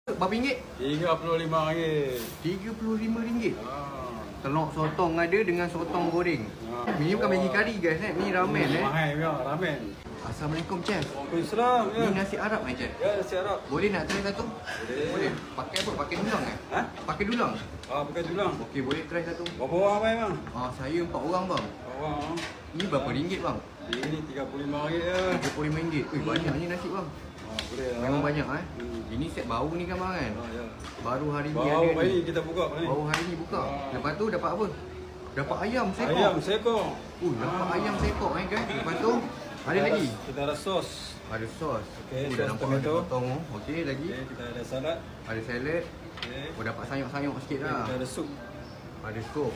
Berapa ringgit? RM35. RM35. Telur sotong ada dengan sotong goreng. Ni bukan Maggi kari guys, ni ramen Mahal juga ramen. Assalamualaikum chef. Waalaikumsalam. Ni nasi Arab chef. Ya, nasi Arab. Boleh nak try satu? Boleh. Pakai apa? Pakai dulang Ha? Pakai dulang. Pakai tulang. Okey, boleh try satu. Berapa orang bang bang? Saya 4 orang bang. Orang. Ni berapa ringgit bang? Ini RM35 ya. RM35. Banyak ni nasi bang. Boleh lah. Memang banyak Ini set baru ni kan bang kan? Ya. Baru hari ni Baru ada hari ni. kita buka ni. Baru hari ni buka. Lepas tu dapat apa? Dapat ayam seekor. Ayam seekor. Dapat ayam seekor guys. Lepas tu ada lagi. Kita ada sos. Ada sos. Okey, Dah sos nampak tomato. ada potong. Okey lagi. Okey, kita ada salad. Ada salad. Okey. Dapat sayur-sayur sikit Kita lah. ada sup. Ada sup.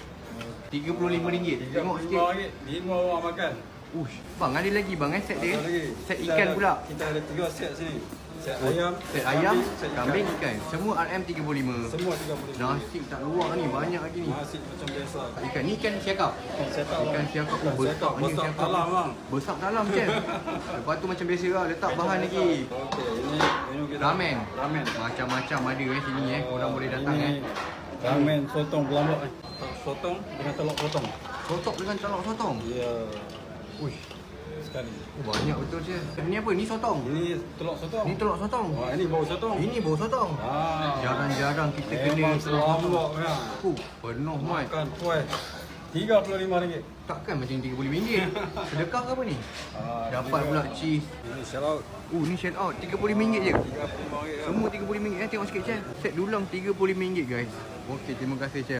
RM35. Tengok sikit. RM35. 5 orang makan. Ush, bang ada lagi bang set dia. Ada lagi. Set Kita ikan ada- pula. Kita ada 3 set sini. Set ayam, Set ayam, set kambing, ikan. Semua RM35. Semua 35. Nasi tak luar ni, banyak lagi ni. Nasi macam biasa. Ikan ni ikan siakap. Setak Ikan siakap besar ni besar siakap. talam bang. Besar dalam je. Lepas tu macam biasa lah, letak bahan lagi. Okey, ini menu kita. Ramen. Ramen. Macam-macam ada sini korang boleh datang Ini ramen sotong belambak sotong dengan telur sotong. Sotok dengan telur sotong. Ya, Uish, sekali. banyak betul je. Ni apa? Ni sotong. Ini telur sotong. Ni telur sotong. Wah, ini bau sotong. Ini bau sotong. Jarang-jarang kita kena Memang telur sotong. selambak ya. Penuh mat. Makan puas. RM35. Takkan macam RM35. Sedekah ke apa ni? Dapat juga. pula cheese. Ini shallout. Ni shell out RM35 je. RM35 ya. Semua RM35. Tengok sikit je. Set dulang RM35 guys. Okey, terima kasih chef.